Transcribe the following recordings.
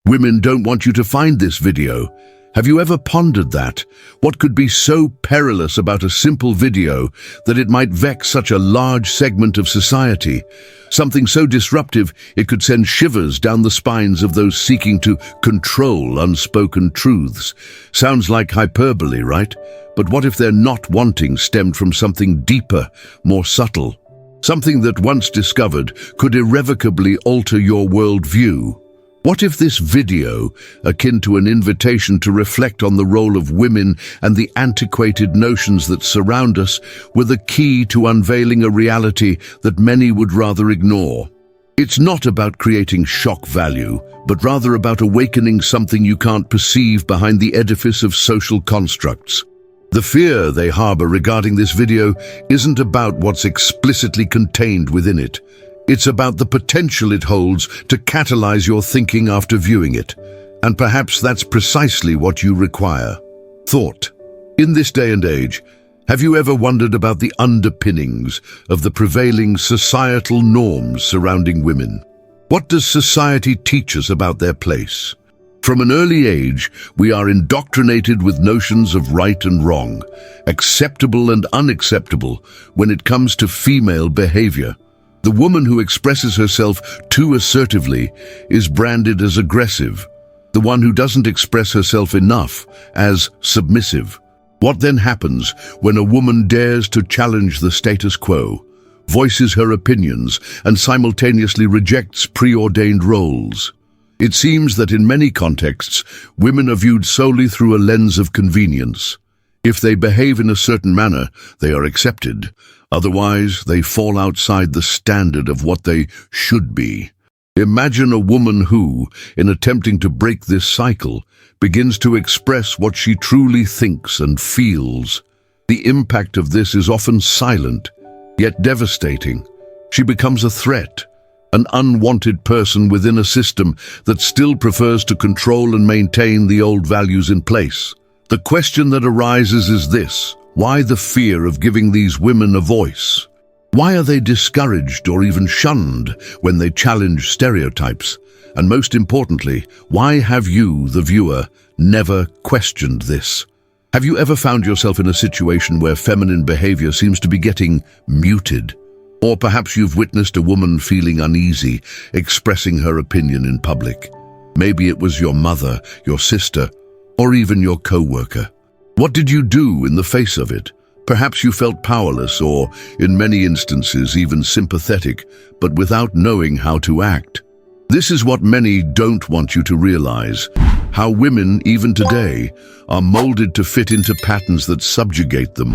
Women don't want you to find this video. Have you ever pondered that? What could be so perilous about a simple video that it might vex such a large segment of society? Something so disruptive it could send shivers down the spines of those seeking to control unspoken truths. Sounds like hyperbole, right? But what if their not wanting stemmed from something deeper, more subtle? Something that once discovered could irrevocably alter your worldview. What if this video, akin to an invitation to reflect on the role of women and the antiquated notions that surround us, were the key to unveiling a reality that many would rather ignore? It's not about creating shock value, but rather about awakening something you can't perceive behind the edifice of social constructs. The fear they harbor regarding this video isn't about what's explicitly contained within it. It's about the potential it holds to catalyze your thinking after viewing it. And perhaps that's precisely what you require. Thought. In this day and age, have you ever wondered about the underpinnings of the prevailing societal norms surrounding women? What does society teach us about their place? From an early age, we are indoctrinated with notions of right and wrong, acceptable and unacceptable when it comes to female behavior. The woman who expresses herself too assertively is branded as aggressive. The one who doesn't express herself enough as submissive. What then happens when a woman dares to challenge the status quo, voices her opinions, and simultaneously rejects preordained roles? It seems that in many contexts, women are viewed solely through a lens of convenience. If they behave in a certain manner, they are accepted. Otherwise, they fall outside the standard of what they should be. Imagine a woman who, in attempting to break this cycle, begins to express what she truly thinks and feels. The impact of this is often silent, yet devastating. She becomes a threat, an unwanted person within a system that still prefers to control and maintain the old values in place. The question that arises is this: why the fear of giving these women a voice? Why are they discouraged or even shunned when they challenge stereotypes? And most importantly, why have you, the viewer, never questioned this? Have you ever found yourself in a situation where feminine behavior seems to be getting muted? Or perhaps you've witnessed a woman feeling uneasy, expressing her opinion in public. Maybe it was your mother, your sister, or even your co-worker. What did you do in the face of it? Perhaps you felt powerless or, in many instances, even sympathetic, but without knowing how to act. This is what many don't want you to realize: how women, even today, are molded to fit into patterns that subjugate them,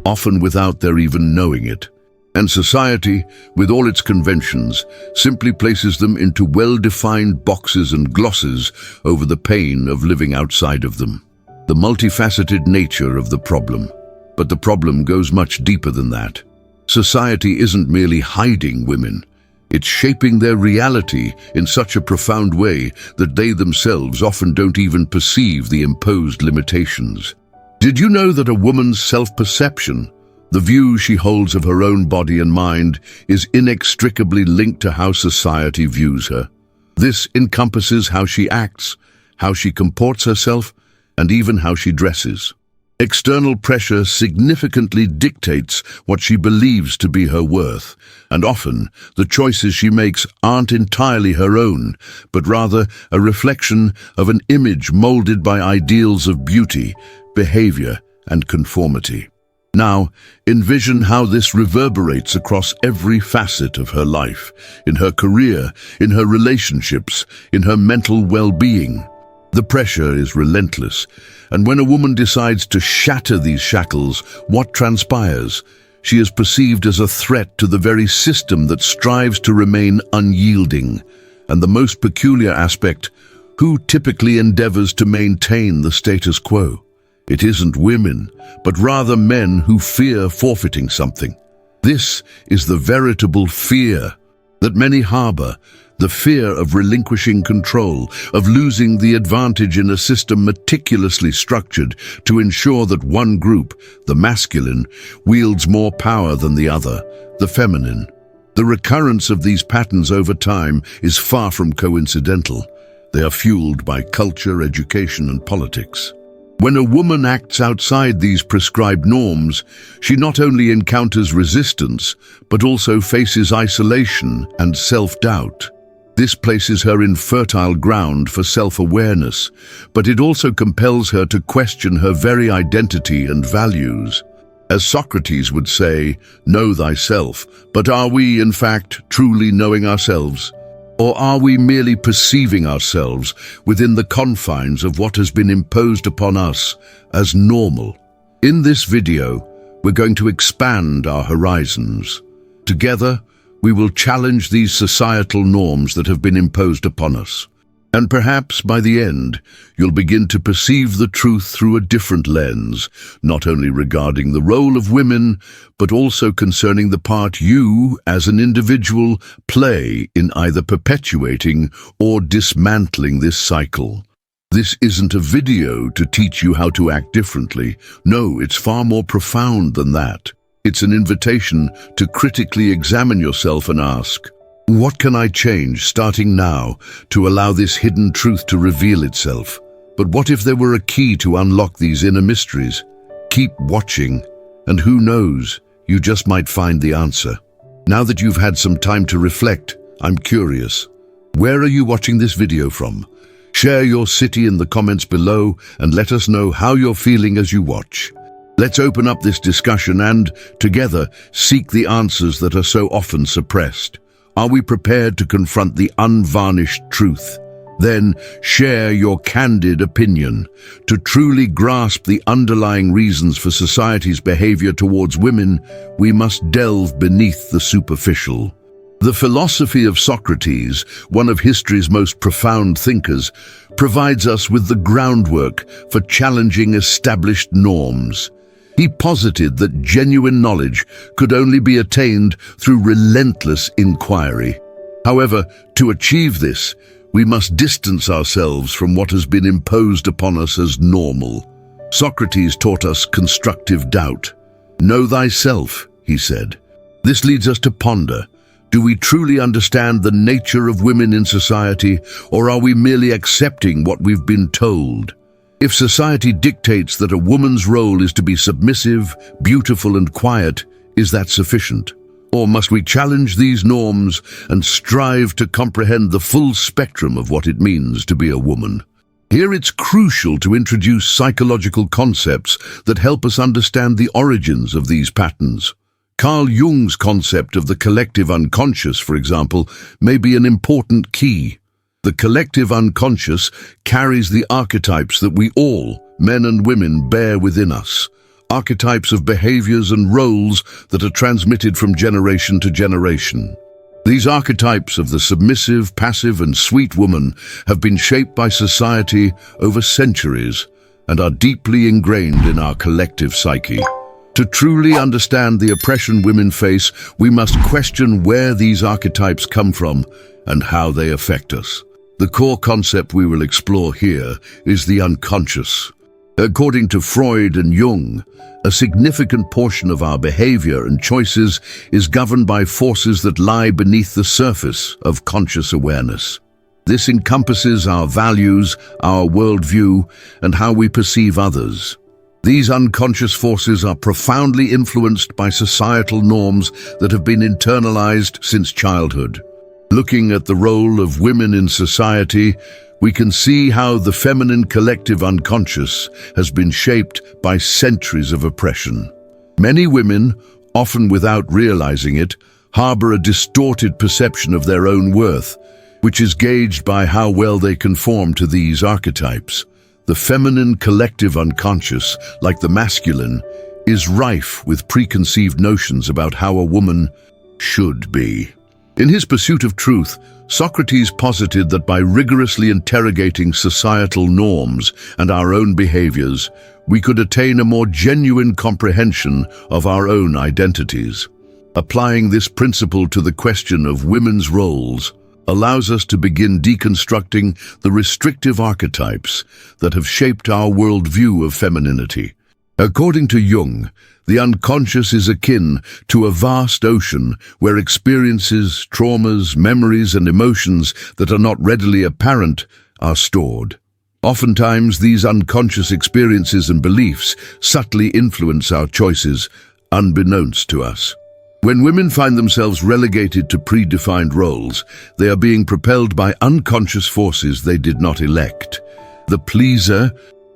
often without their even knowing it. And society, with all its conventions, simply places them into well-defined boxes and glosses over the pain of living outside of them. The multifaceted nature of the problem. But the problem goes much deeper than that. Society isn't merely hiding women. It's shaping their reality in such a profound way that they themselves often don't even perceive the imposed limitations. Did you know that a woman's self-perception, the view she holds of her own body and mind, is inextricably linked to how society views her? This encompasses how she acts, how she comports herself, and even how she dresses. External pressure significantly dictates what she believes to be her worth, and often the choices she makes aren't entirely her own, but rather a reflection of an image molded by ideals of beauty, behavior, and conformity. Now, envision how this reverberates across every facet of her life, in her career, in her relationships, in her mental well-being. The pressure is relentless, and when a woman decides to shatter these shackles, what transpires? She is perceived as a threat to the very system that strives to remain unyielding. And the most peculiar aspect, who typically endeavors to maintain the status quo? It isn't women, but rather men who fear forfeiting something. This is the veritable fear that many harbor, the fear of relinquishing control, of losing the advantage in a system meticulously structured to ensure that one group, the masculine, wields more power than the other, the feminine. The recurrence of these patterns over time is far from coincidental. They are fueled by culture, education, and politics. When a woman acts outside these prescribed norms, she not only encounters resistance, but also faces isolation and self-doubt. This places her in fertile ground for self-awareness, but it also compels her to question her very identity and values. As Socrates would say, "Know thyself," but are we, in fact, truly knowing ourselves? Or are we merely perceiving ourselves within the confines of what has been imposed upon us as normal? In this video, we're going to expand our horizons. Together, we will challenge these societal norms that have been imposed upon us. And perhaps by the end, you'll begin to perceive the truth through a different lens, not only regarding the role of women, but also concerning the part you, as an individual, play in either perpetuating or dismantling this cycle. This isn't a video to teach you how to act differently. No, it's far more profound than that. It's an invitation to critically examine yourself and ask, what can I change starting now to allow this hidden truth to reveal itself? But what if there were a key to unlock these inner mysteries? Keep watching, and who knows, you just might find the answer. Now that you've had some time to reflect, I'm curious. Where are you watching this video from? Share your city in the comments below and let us know how you're feeling as you watch. Let's open up this discussion and, together, seek the answers that are so often suppressed. Are we prepared to confront the unvarnished truth? Then share your candid opinion. To truly grasp the underlying reasons for society's behavior towards women, we must delve beneath the superficial. The philosophy of Socrates, one of history's most profound thinkers, provides us with the groundwork for challenging established norms. He posited that genuine knowledge could only be attained through relentless inquiry. However, to achieve this, we must distance ourselves from what has been imposed upon us as normal. Socrates taught us constructive doubt. Know thyself, he said. This leads us to ponder. Do we truly understand the nature of women in society, or are we merely accepting what we've been told? If society dictates that a woman's role is to be submissive, beautiful, and quiet, is that sufficient? Or must we challenge these norms and strive to comprehend the full spectrum of what it means to be a woman? Here it's crucial to introduce psychological concepts that help us understand the origins of these patterns. Carl Jung's concept of the collective unconscious, for example, may be an important key. The collective unconscious carries the archetypes that we all, men and women, bear within us. Archetypes of behaviors and roles that are transmitted from generation to generation. These archetypes of the submissive, passive, and sweet woman have been shaped by society over centuries and are deeply ingrained in our collective psyche. To truly understand the oppression women face, we must question where these archetypes come from and how they affect us. The core concept we will explore here is the unconscious. According to Freud and Jung, a significant portion of our behavior and choices is governed by forces that lie beneath the surface of conscious awareness. This encompasses our values, our worldview, and how we perceive others. These unconscious forces are profoundly influenced by societal norms that have been internalized since childhood. Looking at the role of women in society, we can see how the feminine collective unconscious has been shaped by centuries of oppression. Many women, often without realizing it, harbor a distorted perception of their own worth, which is gauged by how well they conform to these archetypes. The feminine collective unconscious, like the masculine, is rife with preconceived notions about how a woman should be. In his pursuit of truth, Socrates posited that by rigorously interrogating societal norms and our own behaviors, we could attain a more genuine comprehension of our own identities. Applying this principle to the question of women's roles allows us to begin deconstructing the restrictive archetypes that have shaped our worldview of femininity. According to Jung, the unconscious is akin to a vast ocean where experiences, traumas, memories, and emotions that are not readily apparent are stored. Oftentimes, these unconscious experiences and beliefs subtly influence our choices, unbeknownst to us. When women find themselves relegated to predefined roles, they are being propelled by unconscious forces they did not elect. The pleaser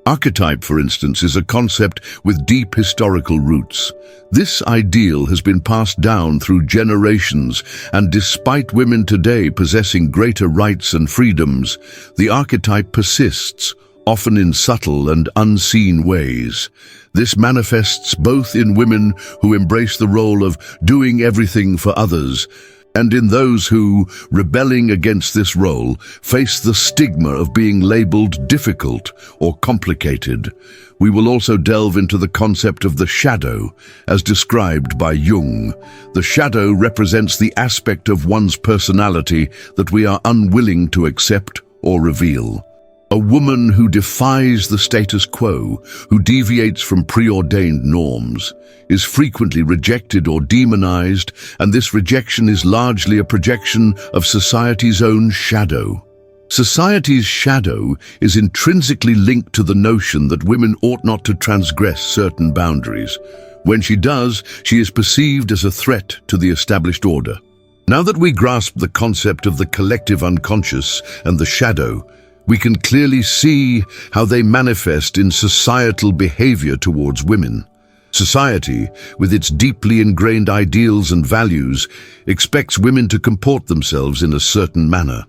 archetype, for instance, is a concept with deep historical roots. This ideal has been passed down through generations, and despite women today possessing greater rights and freedoms, the archetype persists, often in subtle and unseen ways. This manifests both in women who embrace the role of doing everything for others, and in those who, rebelling against this role, face the stigma of being labeled difficult or complicated. We will also delve into the concept of the shadow, as described by Jung. The shadow represents the aspect of one's personality that we are unwilling to accept or reveal. A woman who defies the status quo, who deviates from preordained norms, is frequently rejected or demonized, and this rejection is largely a projection of society's own shadow. Society's shadow is intrinsically linked to the notion that women ought not to transgress certain boundaries. When she does, she is perceived as a threat to the established order. Now that we grasp the concept of the collective unconscious and the shadow, we can clearly see how they manifest in societal behavior towards women. Society, with its deeply ingrained ideals and values, expects women to comport themselves in a certain manner.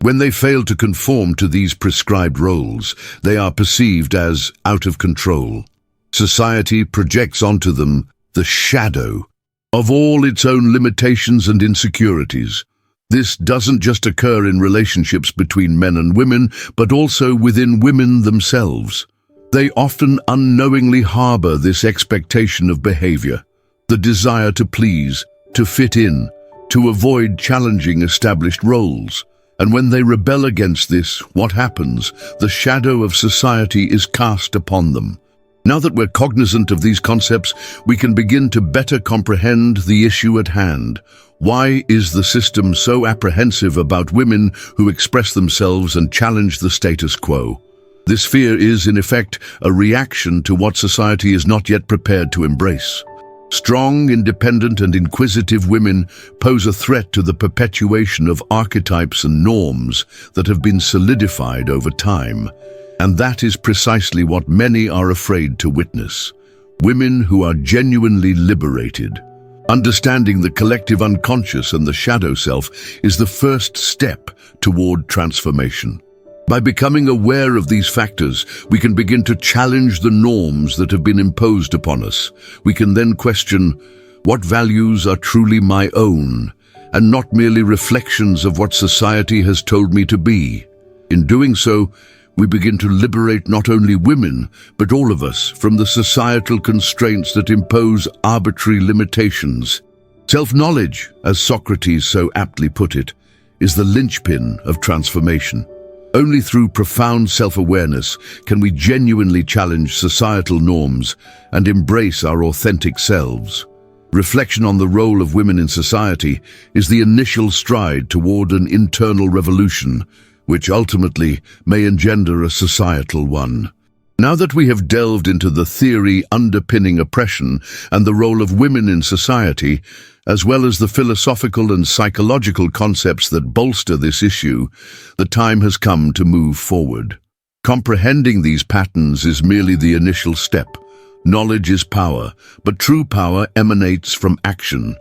When they fail to conform to these prescribed roles, they are perceived as out of control. Society projects onto them the shadow of all its own limitations and insecurities. This doesn't just occur in relationships between men and women, but also within women themselves. They often unknowingly harbor this expectation of behavior, the desire to please, to fit in, to avoid challenging established roles. And when they rebel against this, what happens? The shadow of society is cast upon them. Now that we're cognizant of these concepts, we can begin to better comprehend the issue at hand. Why is the system so apprehensive about women who express themselves and challenge the status quo? This fear is, in effect, a reaction to what society is not yet prepared to embrace. Strong, independent, and inquisitive women pose a threat to the perpetuation of archetypes and norms that have been solidified over time. And that is precisely what many are afraid to witness. Women who are genuinely liberated. Understanding the collective unconscious and the shadow self is the first step toward transformation. By becoming aware of these factors, we can begin to challenge the norms that have been imposed upon us. We can then question, what values are truly my own, and not merely reflections of what society has told me to be? In doing so, we begin to liberate not only women, but all of us from the societal constraints that impose arbitrary limitations. Self-knowledge, as Socrates so aptly put it, is the linchpin of transformation. Only through profound self-awareness can we genuinely challenge societal norms and embrace our authentic selves. Reflection on the role of women in society is the initial stride toward an internal revolution, which ultimately may engender a societal one. Now that we have delved into the theory underpinning oppression and the role of women in society, as well as the philosophical and psychological concepts that bolster this issue, the time has come to move forward. Comprehending these patterns is merely the initial step. Knowledge is power, but true power emanates from action.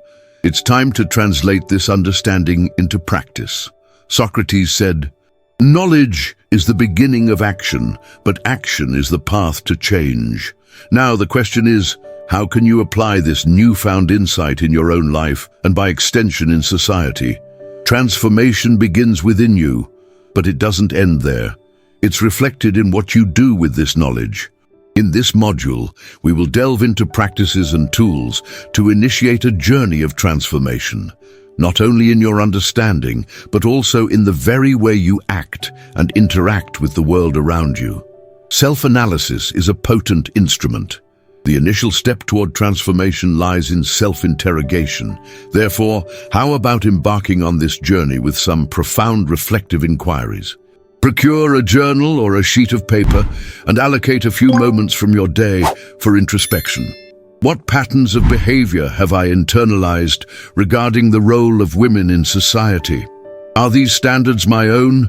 It's time to translate this understanding into practice. Socrates said, "Knowledge is the beginning of action, but action is the path to change." Now the question is, how can you apply this newfound insight in your own life and by extension in society? Transformation begins within you, but it doesn't end there. It's reflected in what you do with this knowledge. In this module, we will delve into practices and tools to initiate a journey of transformation, not only in your understanding, but also in the very way you act and interact with the world around you. Self-analysis is a potent instrument. The initial step toward transformation lies in self-interrogation. Therefore, how about embarking on this journey with some profound reflective inquiries? Procure a journal or a sheet of paper and allocate a few moments from your day for introspection. What patterns of behavior have I internalized regarding the role of women in society? Are these standards my own,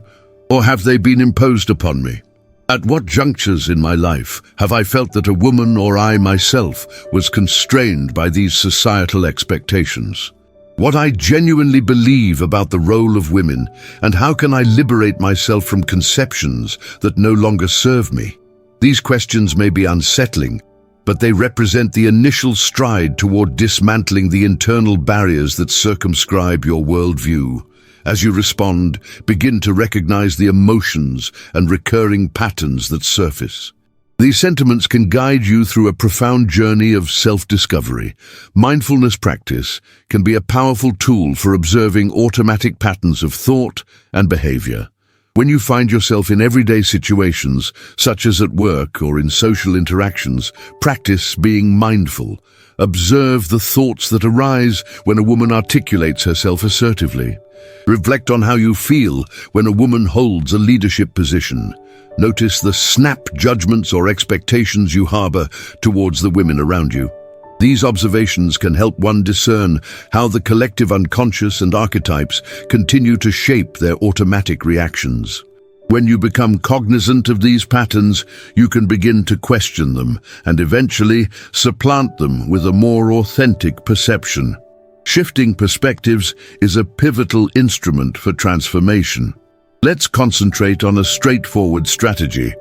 or have they been imposed upon me? At what junctures in my life have I felt that a woman or I myself was constrained by these societal expectations? What I genuinely believe about the role of women, and how can I liberate myself from conceptions that no longer serve me? These questions may be unsettling, but they represent the initial stride toward dismantling the internal barriers that circumscribe your worldview. As you respond, begin to recognize the emotions and recurring patterns that surface. These sentiments can guide you through a profound journey of self-discovery. Mindfulness practice can be a powerful tool for observing automatic patterns of thought and behavior. When you find yourself in everyday situations, such as at work or in social interactions, practice being mindful. Observe the thoughts that arise when a woman articulates herself assertively. Reflect on how you feel when a woman holds a leadership position. Notice the snap judgments or expectations you harbor towards the women around you. These observations can help one discern how the collective unconscious and archetypes continue to shape their automatic reactions. When you become cognizant of these patterns, you can begin to question them and eventually supplant them with a more authentic perception. Shifting perspectives is a pivotal instrument for transformation. Let's concentrate on a straightforward strategy,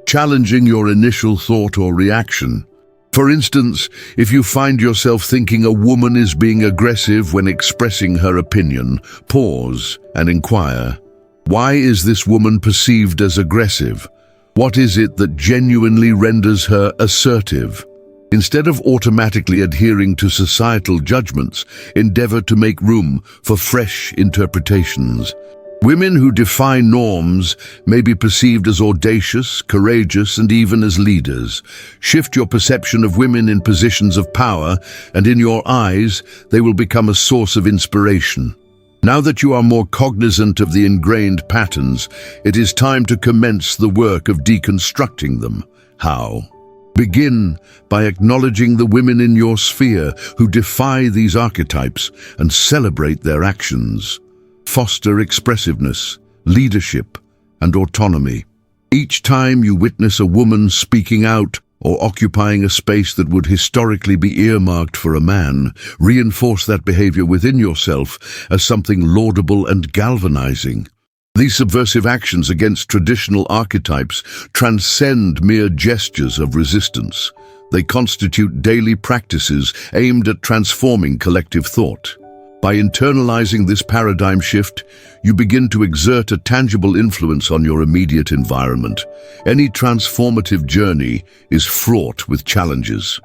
challenging your initial thought or reaction. For instance, if you find yourself thinking a woman is being aggressive when expressing her opinion, pause and inquire. Why is this woman perceived as aggressive? What is it that genuinely renders her assertive? Instead of automatically adhering to societal judgments, endeavor to make room for fresh interpretations. Women who defy norms may be perceived as audacious, courageous, and even as leaders. Shift your perception of women in positions of power, and in your eyes, they will become a source of inspiration. Now that you are more cognizant of the ingrained patterns, it is time to commence the work of deconstructing them. How? Begin by acknowledging the women in your sphere who defy these archetypes and celebrate their actions. Foster expressiveness, leadership, and autonomy. Each time you witness a woman speaking out or occupying a space that would historically be earmarked for a man, reinforce that behavior within yourself as something laudable and galvanizing. These subversive actions against traditional archetypes transcend mere gestures of resistance. They constitute daily practices aimed at transforming collective thought. By internalizing this paradigm shift, you begin to exert a tangible influence on your immediate environment. Any transformative journey is fraught with challenges.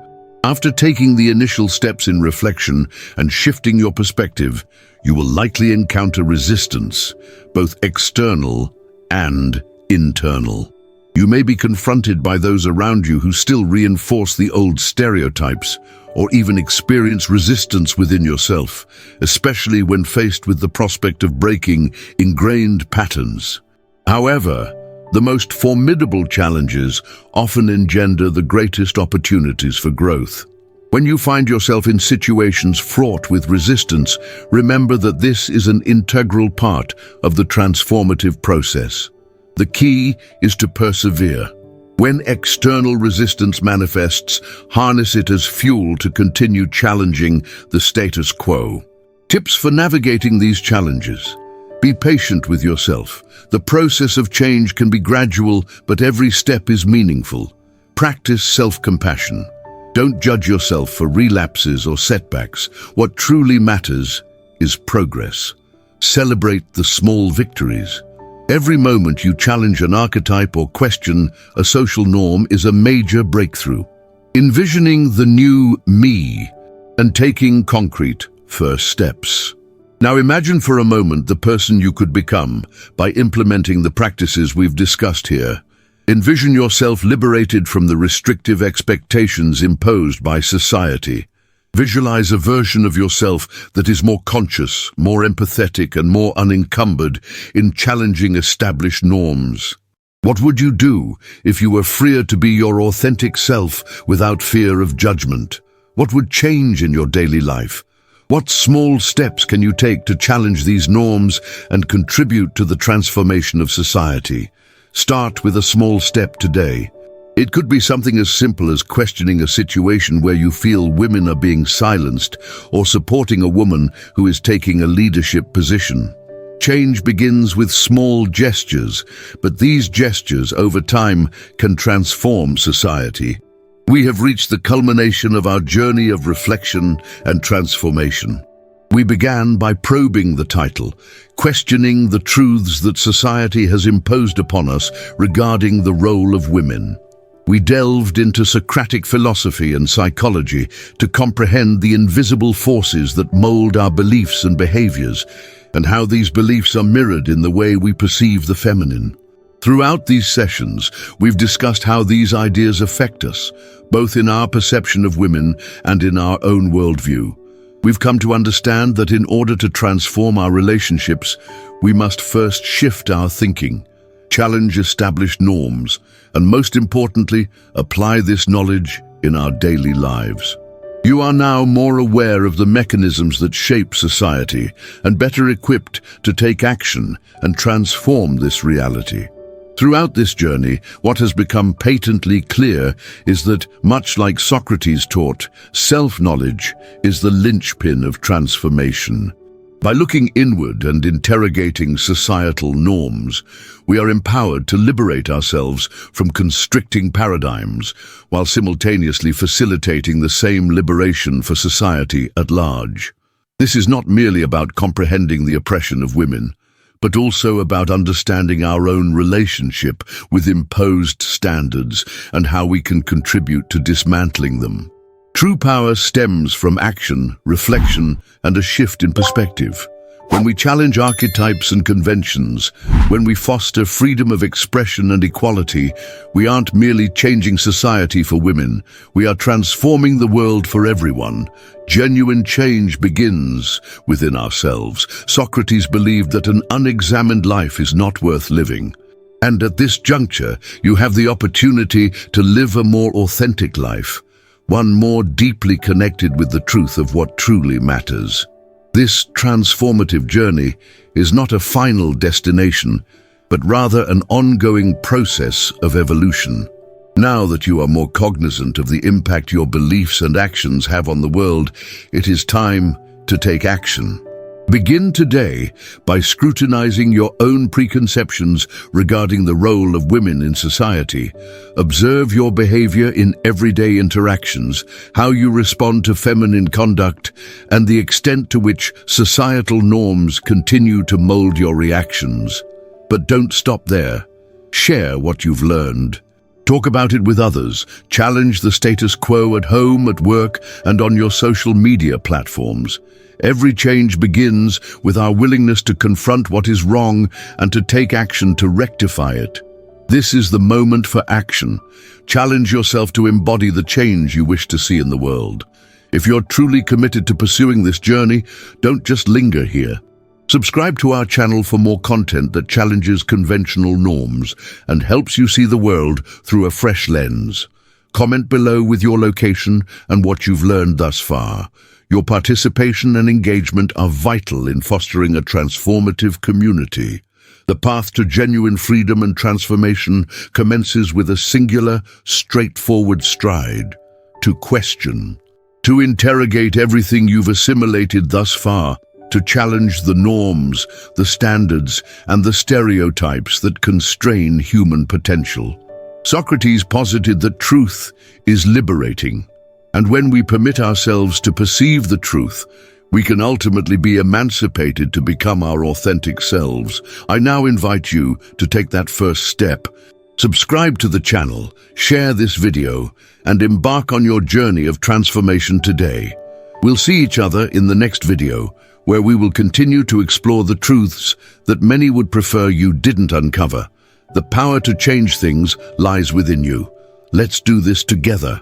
After taking the initial steps in reflection and shifting your perspective, you will likely encounter resistance, both external and internal. You may be confronted by those around you who still reinforce the old stereotypes, or even experience resistance within yourself, especially when faced with the prospect of breaking ingrained patterns. However, the most formidable challenges often engender the greatest opportunities for growth. When you find yourself in situations fraught with resistance, remember that this is an integral part of the transformative process. The key is to persevere. When external resistance manifests, harness it as fuel to continue challenging the status quo. Tips for navigating these challenges. Be patient with yourself. The process of change can be gradual, but every step is meaningful. Practice self-compassion. Don't judge yourself for relapses or setbacks. What truly matters is progress. Celebrate the small victories. Every moment you challenge an archetype or question a social norm is a major breakthrough. Envisioning the new me and taking concrete first steps. Now imagine for a moment the person you could become by implementing the practices we've discussed here. Envision yourself liberated from the restrictive expectations imposed by society. Visualize a version of yourself that is more conscious, more empathetic, and more unencumbered in challenging established norms. What would you do if you were freer to be your authentic self without fear of judgment? What would change in your daily life? What small steps can you take to challenge these norms and contribute to the transformation of society? Start with a small step today. It could be something as simple as questioning a situation where you feel women are being silenced, or supporting a woman who is taking a leadership position. Change begins with small gestures, but these gestures over time can transform society. We have reached the culmination of our journey of reflection and transformation. We began by probing the title, questioning the truths that society has imposed upon us regarding the role of women. We delved into Socratic philosophy and psychology to comprehend the invisible forces that mold our beliefs and behaviors, and how these beliefs are mirrored in the way we perceive the feminine. Throughout these sessions, we've discussed how these ideas affect us, both in our perception of women and in our own worldview. We've come to understand that in order to transform our relationships, we must first shift our thinking, challenge established norms, and most importantly, apply this knowledge in our daily lives. You are now more aware of the mechanisms that shape society and better equipped to take action and transform this reality. Throughout this journey, what has become patently clear is that, much like Socrates taught, self-knowledge is the linchpin of transformation. By looking inward and interrogating societal norms, we are empowered to liberate ourselves from constricting paradigms, while simultaneously facilitating the same liberation for society at large. This is not merely about comprehending the oppression of women, but also about understanding our own relationship with imposed standards and how we can contribute to dismantling them. True power stems from action, reflection, and a shift in perspective. When we challenge archetypes and conventions, when we foster freedom of expression and equality, we aren't merely changing society for women, we are transforming the world for everyone. Genuine change begins within ourselves. Socrates believed that an unexamined life is not worth living. And at this juncture, you have the opportunity to live a more authentic life, one more deeply connected with the truth of what truly matters. This transformative journey is not a final destination, but rather an ongoing process of evolution. Now that you are more cognizant of the impact your beliefs and actions have on the world, it is time to take action. Begin today by scrutinizing your own preconceptions regarding the role of women in society. Observe your behavior in everyday interactions, how you respond to feminine conduct, and the extent to which societal norms continue to mold your reactions. But don't stop there. Share what you've learned. Talk about it with others. Challenge the status quo at home, at work, and on your social media platforms. Every change begins with our willingness to confront what is wrong and to take action to rectify it. This is the moment for action. Challenge yourself to embody the change you wish to see in the world. If you're truly committed to pursuing this journey, don't just linger here. Subscribe to our channel for more content that challenges conventional norms and helps you see the world through a fresh lens. Comment below with your location and what you've learned thus far. Your participation and engagement are vital in fostering a transformative community. The path to genuine freedom and transformation commences with a singular, straightforward stride: to question, to interrogate everything you've assimilated thus far, to challenge the norms, the standards, and the stereotypes that constrain human potential. Socrates posited that truth is liberating, and when we permit ourselves to perceive the truth, we can ultimately be emancipated to become our authentic selves. I now invite you to take that first step. Subscribe to the channel, share this video, and embark on your journey of transformation today. We'll see each other in the next video, where we will continue to explore the truths that many would prefer you didn't uncover. The power to change things lies within you. Let's do this together.